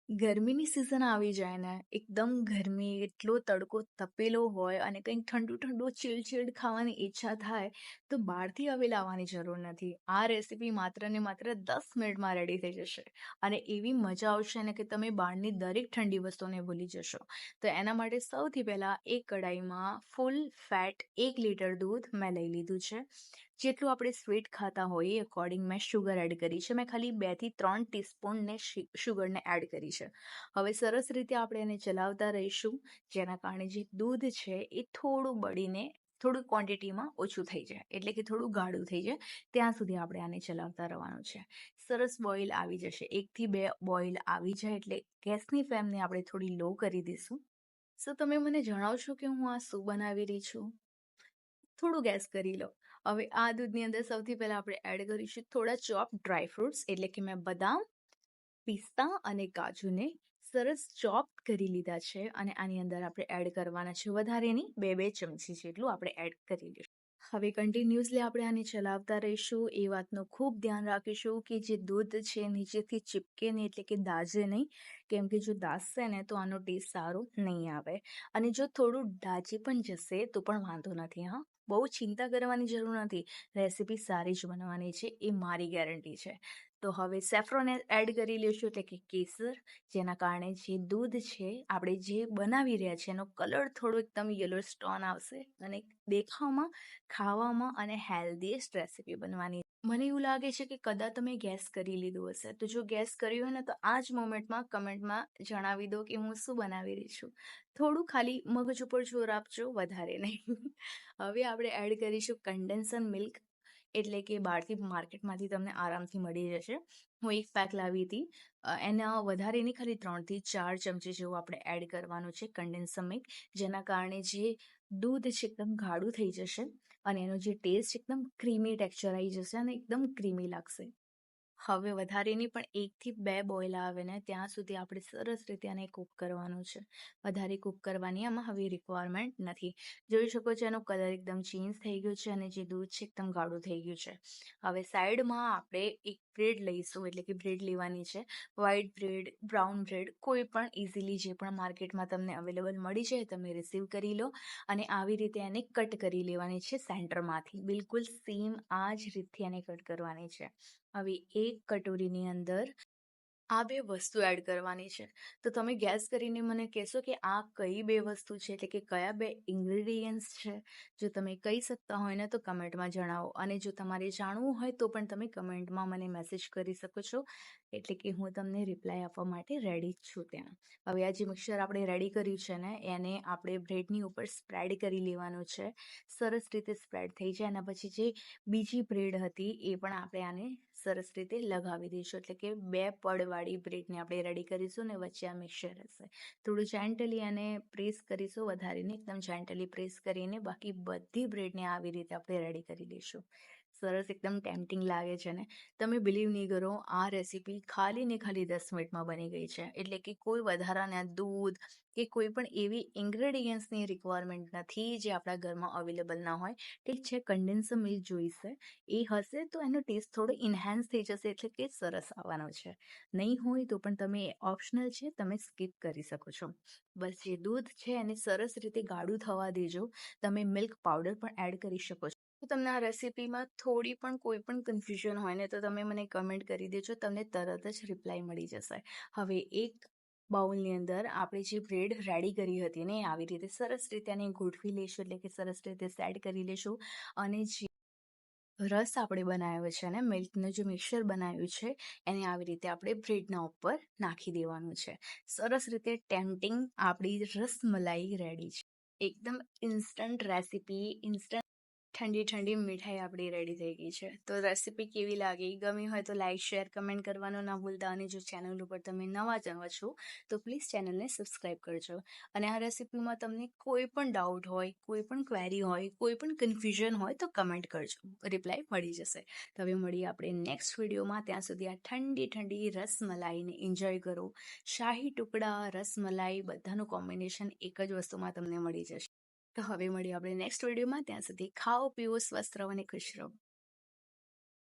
ગરમીની સિઝન આવી જાય ને એકદમ ગરમી એટલો તડકો તપેલો હોય અને કંઈક ઠંડુ ઠંડુ ચીલ્ડ ખાવાની ઈચ્છા થાય તો બહારથી હવે લાવવાની જરૂર નથી. આ રેસીપી માત્ર ને માત્ર 10 મિનિટમાં રેડી થઈ જશે અને એવી મજા આવશે ને કે તમે બહારની દરેક ઠંડી વસ્તુને ભૂલી જશો. તો એના માટે સૌથી પહેલાં એક કડાઈમાં ફૂલ ફેટ 1 લીટર દૂધ મેં લઈ લીધું છે. જેટલું આપણે સ્વીટ ખાતા હોઈએ અકોર્ડિંગ મેં શુગર એડ કરી છે. મેં ખાલી 2 થી 3 ટીસ્પૂનને શુગરને એડ કરી છે. હવે સરસ રીતે આપણે એને ચલાવતા રહીશું, જેના કારણે જે દૂધ છે એ થોડું બળીને થોડું ક્વોન્ટિટીમાં ઓછું થઈ જાય, એટલે કે થોડું ગાઢું થઈ જાય ત્યાં સુધી આપણે આને ચલાવતા રહેવાનું છે. સરસ બોઇલ આવી જશે, 1 થી 2 બોઇલ આવી જાય એટલે ગેસની ફ્લેમને આપણે થોડી લો કરી દઈશું. સો તમે મને જણાવશો કે હું આ શું બનાવી રહી છું? થોડું ગેસ કરી લો. હવે આ દૂધની અંદર સૌથી પહેલા આપણે એડ કરીશું થોડા ચોપ ડ્રાય ફ્રૂટ્સ, એટલે કે મેં બદામ, પિસ્તા અને કાજુને સરસ ચોપ કરી લીધા છે અને આની અંદર આપણે એડ કરવાના છે વધારેની 2 ચમચી જેટલું આપણે એડ કરી લઈશું. હવે કન્ટિન્યુઅસલી આપણે આને ચલાવતા રહીશું. એ વાતનું ખૂબ ધ્યાન રાખીશું કે જે દૂધ છે નીચેથી ચીપકે નહીં, એટલે કે દાઝે નહીં, કેમ કે જો દાઝશે ને તો આનો ટેસ્ટ સારો નહીં આવે. અને જો થોડું દાઝી પણ જશે તો પણ વાંધો નથી. હા, બહુ ચિંતા કરવાની જરૂર નથી, રેસીપી સારી જ બનવાની છે, એ મારી ગેરંટી છે. તો હવે સેફ્રોન એડ કરી લઈશું, એટલે કે કેસર, જેના કારણે જે દૂધ છે આપણે જે બનાવી રહ્યા છીએ એનો કલર થોડો એકદમ યલો સ્ટોન આવશે અને દેખાવમાં, ખાવામાં અને હેલ્ધીએસ્ટ રેસીપી બનવાની. મને એવું લાગે છે કે કદાચ તમે ગેસ કરી લીધું હશે, તો જો ગેસ કર્યું હોય ને તો આ જ મોમેન્ટમાં કમેન્ટમાં જણાવી દો કે હું શું બનાવી રહી છું. થોડું ખાલી મગજ ઉપર જોર આપજો, વધારે નહીં. હવે આપણે એડ કરીશું કન્ડેન્સર મિલ્ક, એટલે કે બહારથી માર્કેટમાંથી તમને આરામથી મળી જશે. હું 1 પેક લાવી હતી. એના વધારે નહીં, ખાલી 3 થી 4 ચમચી જેવું આપણે એડ કરવાનું છે કન્ડેન્સર મિલ્ક, જેના કારણે જે દૂધ છે એકદમ ગાઢું થઈ જશે અને એનો જે ટેસ્ટ એકદમ ક્રીમી ટેક્સચર આવી જશે અને એકદમ ક્રીમી લાગશે. હવે વધારેની પણ 1 થી 2 બોઇલ આવે ને ત્યાં સુધી આપણે સરસ રીતે આને કૂક કરવાનું છે. વધારે કૂક કરવાની આમાં હવે રિક્વાયરમેન્ટ નથી. જોઈ શકો છો એનો કલર એકદમ ચેન્જ થઈ ગયો છે અને જે દૂધ છે એકદમ ગાઢું થઈ ગયું છે. હવે સાઈડમાં આપણે એક બ્રેડ લઈશું, એટલે કે બ્રેડ લેવાની છે. વ્હાઈટ બ્રેડ, બ્રાઉન બ્રેડ, કોઈ પણ ઇઝીલી જે પણ માર્કેટમાં તમને અવેલેબલ મળી જાય તમે રિસીવ કરી લો અને આવી રીતે એને કટ કરી લેવાની છે સેન્ટરમાંથી. બિલકુલ સેમ આ જ રીતથી એને કટ કરવાની છે. હવે એક કટોરીની અંદર આ 2 વસ્તુ એડ કરવાની છે. તો તમે ગેસ કરીને મને કહેશો કે આ કઈ 2 વસ્તુ છે, એટલે કે કયા 2 ઇન્ગ્રેડિયન્ટ્સ છે? જો તમે કહી શકતા હોય ને તો કમેન્ટમાં જણાવો, અને જો તમારે જાણવું હોય તો પણ તમે કમેન્ટમાં મને મેસેજ કરી શકો છો, એટલે કે હું તમને રિપ્લાય આપવા માટે રેડી જ છું ત્યાં. હવે આ જે મિક્સર આપણે રેડી કર્યું છે ને એને આપણે બ્રેડની ઉપર સ્પ્રેડ કરી લેવાનું છે. સરસ રીતે સ્પ્રેડ થઈ જાય એના પછી જે બીજી બ્રેડ હતી એ પણ આપણે આને સરસ રીતે લગાવી દઈશું, એટલે કે 2 પડવાળી બ્રેડને આપણે રેડી કરીશું ને વચ્ચે આ મિક્સર હશે. થોડું જેન્ટલી આને પ્રેસ કરીશું, વધારે નહીં, એકદમ જેન્ટલી પ્રેસ કરીને બાકી બધી બ્રેડને આવી રીતે આપણે રેડી કરી લઈશું. સરસ, એકદમ ટેમ્પટિંગ લાગે છે ને? તમે બિલીવ નહીં કરો, આ રેસીપી ખાલી ને ખાલી 10 મિનિટમાં બની ગઈ છે. એટલે કે કોઈ વધારાના દૂધ કે કોઈ પણ એવી ઇન્ગ્રેડિયન્ટ્સની રિક્વાયરમેન્ટ નથી જે આપણા ઘરમાં અવેલેબલ ના હોય. ઠીક છે, કન્ડેન્સર મિલ્ક જોઈશે, એ હશે તો એનો ટેસ્ટ થોડો ઇન્હાન્સ થઈ જશે, એટલે કે સરસ આવવાનો છે. નહીં હોય તો પણ તમે ઓપ્શનલ છે, તમે સ્કીપ કરી શકો છો. બસ જે દૂધ છે એને સરસ રીતે ગાઢું થવા દેજો. તમે મિલ્ક પાવડર પણ એડ કરી શકો છો. જો તમને આ રેસીપીમાં થોડી પણ કોઈ પણ કન્ફ્યુઝન હોય ને તો તમે મને કમેન્ટ કરી દેજો, તમને તરત જ રિપ્લાય મળી જશે. હવે એક બાઉલની અંદર આપણે જે બ્રેડ રેડી કરી હતી ને આવી રીતે સરસ રીતે એને ગોઠવી લઈશું, એટલે કે સરસ રીતે સેટ કરી લઈશું. અને જે રસ આપણે બનાવ્યો છે ને, મિલ્કનું જે મિક્સર બનાવ્યું છે એને આવી રીતે આપણે બ્રેડના ઉપર નાખી દેવાનું છે. સરસ રીતે ટેમ્પટિંગ આપણી રસમલાઈ રેડી છે. એકદમ ઇન્સ્ટન્ટ રેસીપી, ઇન્સ્ટન્ટ ઠંડી ઠંડી મીઠાઈ આપણી રેડી થઈ ગઈ છે. તો રેસીપી કેવી લાગી, ગમી હોય તો લાઈક, શેર, કમેન્ટ કરવાનું ના ભૂલતા. અને જો ચેનલ ઉપર તમે નવા છો તો પ્લીઝ ચેનલને સબસ્ક્રાઈબ કરજો. અને આ રેસીપીમાં તમને કોઈ પણ ડાઉટ હોય, કોઈ પણ ક્વેરી હોય, કોઈ પણ કન્ફ્યુઝન હોય તો કમેન્ટ કરજો, રિપ્લાય મળી જશે. તો હવે મળીએ આપણે નેક્સ્ટ વિડીયોમાં. ત્યાં સુધી આ ઠંડી ઠંડી રસમલાઈને એન્જોય કરો. શાહી ટુકડા, રસમલાઈ બધાનું કોમ્બિનેશન એક જ વસ્તુમાં તમને મળી જશે. તો હવે મળીએ આપણે નેક્સ્ટ વિડીયોમાં. ત્યાં સુધી ખાઓ, પીવો, સ્વસ્થ રહો અને ખુશ રહો.